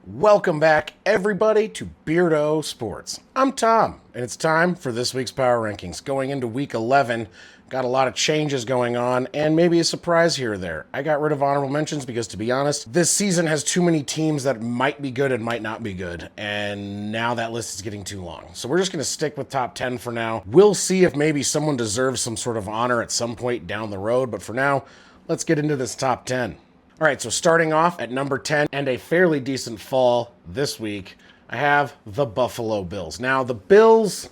Welcome back, everybody, to Beardo Sports. I'm Tom, and it's time for this week's Power Rankings. Going into Week 11, got a lot of changes going on, and maybe a surprise here or there. I got rid of honorable mentions because, to be honest, this season has too many teams that might be good and might not be good, and now that list is getting too long. So we're just going to stick with top 10 for now. We'll see if maybe someone deserves some sort of honor at some point down the road, but for now, let's get into this top 10. All right, so starting off at number 10 and a fairly decent fall this week, I have the Buffalo Bills. Now, the Bills,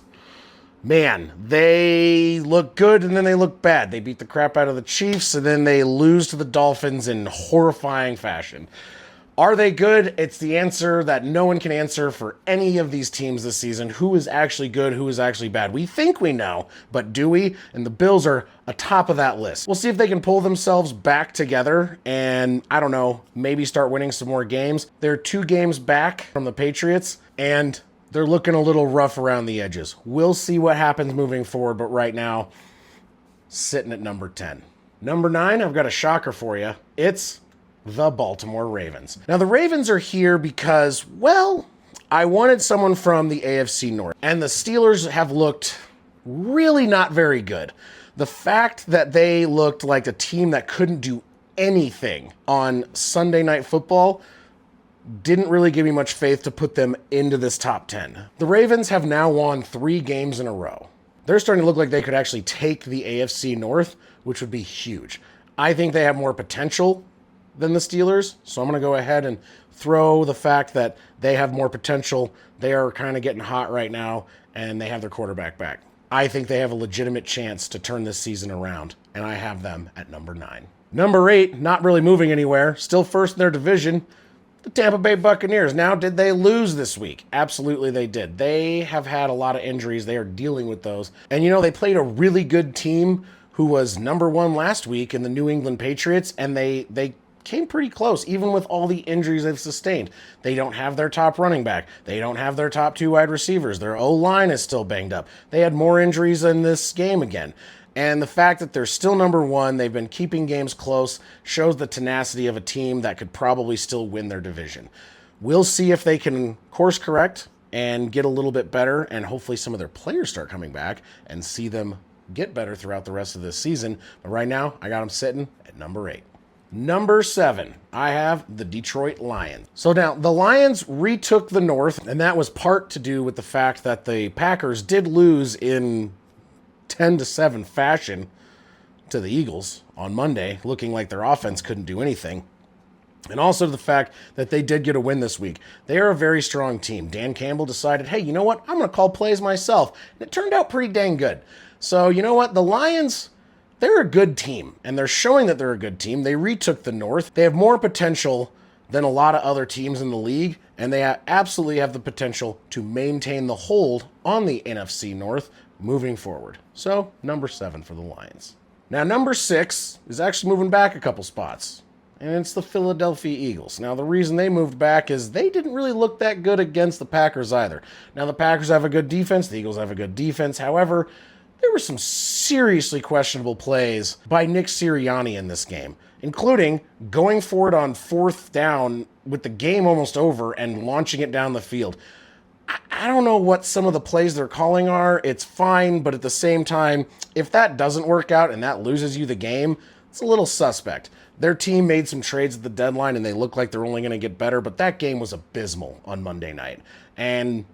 man, they look good and then they look bad. They beat the crap out of the Chiefs and then they lose to the Dolphins in horrifying fashion. Are they good? It's the answer that no one can answer for any of these teams this season. Who is actually good? Who is actually bad? We think we know, but do we? And the Bills are atop of that list. We'll see if they can pull themselves back together and, I don't know, maybe start winning some more games. They're 2 games back from the Patriots, and they're looking a little rough around the edges. We'll see what happens moving forward, but right now, sitting at number 10. Number 9, I've got a shocker for you. It's the Baltimore Ravens. Now, the Ravens are here because, well, I wanted someone from the AFC North, and the Steelers have looked really not very good. The fact that they looked like a team that couldn't do anything on Sunday Night Football didn't really give me much faith to put them into this top 10. The Ravens have now won 3 games in a row. They're starting to look like they could actually take the AFC North, which would be huge. I think they have more potential than the Steelers, so I'm going to go ahead and throw the fact that they have more potential. They are kind of getting hot right now, and they have their quarterback back. I think they have a legitimate chance to turn this season around, and I have them at number 9. Number 8, not really moving anywhere, still first in their division, the Tampa Bay Buccaneers. Now, did they lose this week? Absolutely they did. They have had a lot of injuries. They are dealing with those. And, they played a really good team who was number 1 last week in the New England Patriots, and they came pretty close, even with all the injuries they've sustained. They don't have their top running back. They don't have their top 2 wide receivers. Their O-line is still banged up. They had more injuries in this game again. And the fact that they're still number 1, they've been keeping games close, shows the tenacity of a team that could probably still win their division. We'll see if they can course correct and get a little bit better, and hopefully some of their players start coming back and see them get better throughout the rest of this season. But right now, I got them sitting at number 8. Number 7, I have the Detroit Lions. So now, the Lions retook the North, and that was part to do with the fact that the Packers did lose in 10-7 fashion to the Eagles on Monday, looking like their offense couldn't do anything. And also the fact that they did get a win this week. They are a very strong team. Dan Campbell decided, hey, you know what? I'm going to call plays myself. And it turned out pretty dang good. So, you know what? The Lions, they're a good team, and they're showing that they're a good team. They retook the North. They have more potential than a lot of other teams in the league, and they absolutely have the potential to maintain the hold on the NFC North moving forward. So, number 7 for the Lions. Now, number 6 is actually moving back a couple spots, and it's the Philadelphia Eagles. Now, the reason they moved back is they didn't really look that good against the Packers either. Now, the Packers have a good defense. The Eagles have a good defense. However, there were some seriously questionable plays by Nick Sirianni in this game, including going for it on 4th down with the game almost over and launching it down the field. I don't know what some of the plays they're calling are. It's fine, but at the same time, if that doesn't work out and that loses you the game, it's a little suspect. Their team made some trades at the deadline, and they look like they're only going to get better, but that game was abysmal on Monday night. And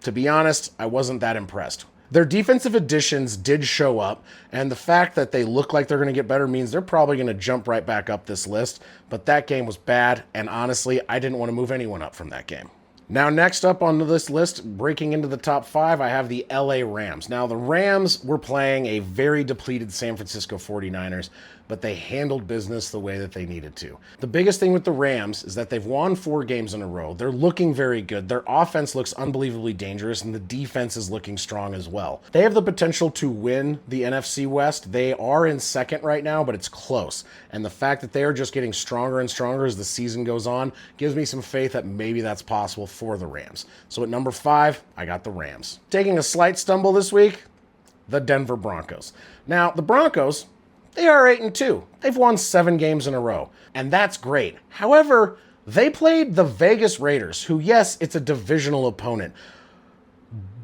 to be honest, I wasn't that impressed. Their defensive additions did show up, and the fact that they look like they're going to get better means they're probably going to jump right back up this list, but that game was bad, and honestly, I didn't want to move anyone up from that game. Now, next up on this list, breaking into the top 5, I have the LA Rams. Now, the Rams were playing a very depleted San Francisco 49ers, but they handled business the way that they needed to. The biggest thing with the Rams is that they've won 4 games in a row. They're looking very good. Their offense looks unbelievably dangerous, and the defense is looking strong as well. They have the potential to win the NFC West. They are in second right now, but it's close. And the fact that they are just getting stronger and stronger as the season goes on gives me some faith that maybe that's possible for the Rams. So at number 5, I got the Rams. Taking a slight stumble this week, the Denver Broncos. Now, the Broncos, they are 8-2. They've won 7 games in a row, and that's great. However, They played the Vegas Raiders, who, yes, it's a divisional opponent,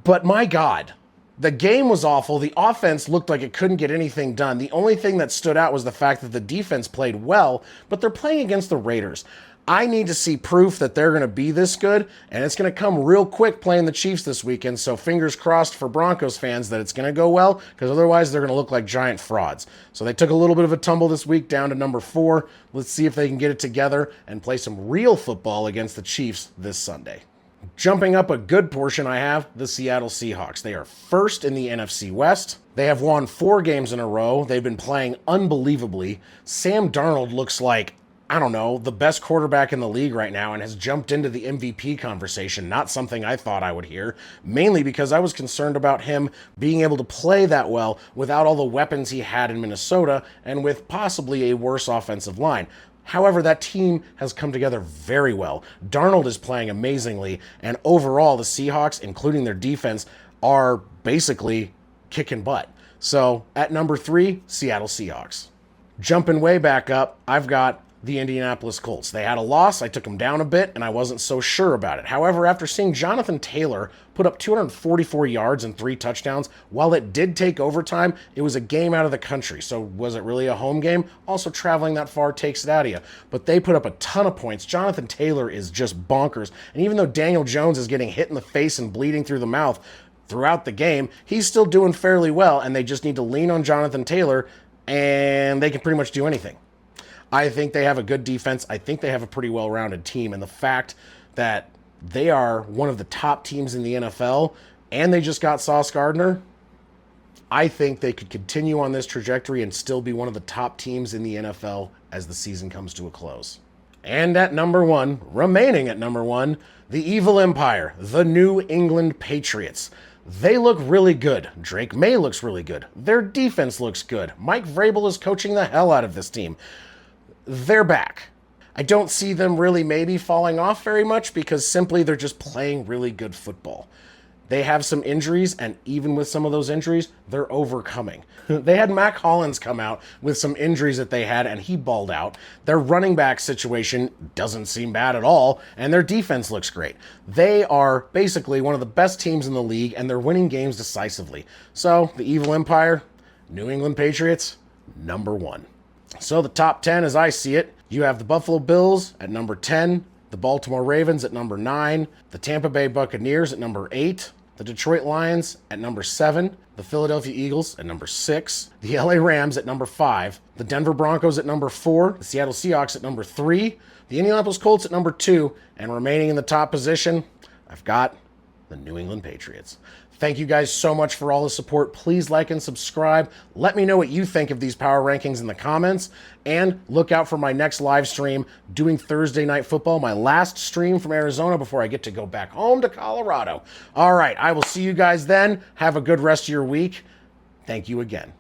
but my God, the game was awful. The offense looked like it couldn't get anything done. The only thing that stood out was the fact that the defense played well, but they're playing against the Raiders. I need to see proof that they're going to be this good, and it's going to come real quick playing the Chiefs this weekend, so fingers crossed for Broncos fans that it's going to go well, because otherwise they're going to look like giant frauds. So they took a little bit of a tumble this week down to number 4. Let's see if they can get it together and play some real football against the Chiefs this Sunday. Jumping up a good portion, I have the Seattle Seahawks. They are first in the NFC West. They have won 4 games in a row. They've been playing unbelievably. Sam Darnold looks like, I don't know, the best quarterback in the league right now and has jumped into the MVP conversation. Not something I thought I would hear, mainly because I was concerned about him being able to play that well without all the weapons he had in Minnesota and with possibly a worse offensive line. However, that team has come together very well. Darnold is playing amazingly, and overall, the Seahawks, including their defense, are basically kicking butt. So, at number 3, Seattle Seahawks. Jumping way back up, I've got the Indianapolis Colts. They had a loss, I took them down a bit, and I wasn't so sure about it. However, after seeing Jonathan Taylor put up 244 yards and 3 touchdowns, while it did take overtime, it was a game out of the country. So was it really a home game? Also, traveling that far takes it out of you. But they put up a ton of points. Jonathan Taylor is just bonkers. And even though Daniel Jones is getting hit in the face and bleeding through the mouth throughout the game, he's still doing fairly well, and they just need to lean on Jonathan Taylor, and they can pretty much do anything. I think they have a good defense. I think they have a pretty well-rounded team. And the fact that they are one of the top teams in the NFL and they just got Sauce Gardner, I think they could continue on this trajectory and still be one of the top teams in the NFL as the season comes to a close. And at number 1, remaining at number 1, the Evil Empire, the New England Patriots. They look really good. Drake May looks really good. Their defense looks good. Mike Vrabel is coaching the hell out of this team. They're back. I don't see them really maybe falling off very much because simply they're just playing really good football. They have some injuries, and even with some of those injuries, they're overcoming. They had Mac Hollins come out with some injuries that they had, and he balled out. Their running back situation doesn't seem bad at all, and their defense looks great. They are basically one of the best teams in the league, and they're winning games decisively. So, the Evil Empire, New England Patriots, number 1. So the top 10 as I see it, you have the Buffalo Bills at number 10, the Baltimore Ravens at number 9, the Tampa Bay Buccaneers at number 8, the Detroit Lions at number 7, the Philadelphia Eagles at number 6, the LA Rams at number 5, the Denver Broncos at number 4, the Seattle Seahawks at number 3, the Indianapolis Colts at number 2, and remaining in the top position, I've got the New England Patriots. Thank you guys so much for all the support. Please like and subscribe. Let me know what you think of these power rankings in the comments. And look out for my next live stream doing Thursday Night Football, my last stream from Arizona before I get to go back home to Colorado. All right, I will see you guys then. Have a good rest of your week. Thank you again.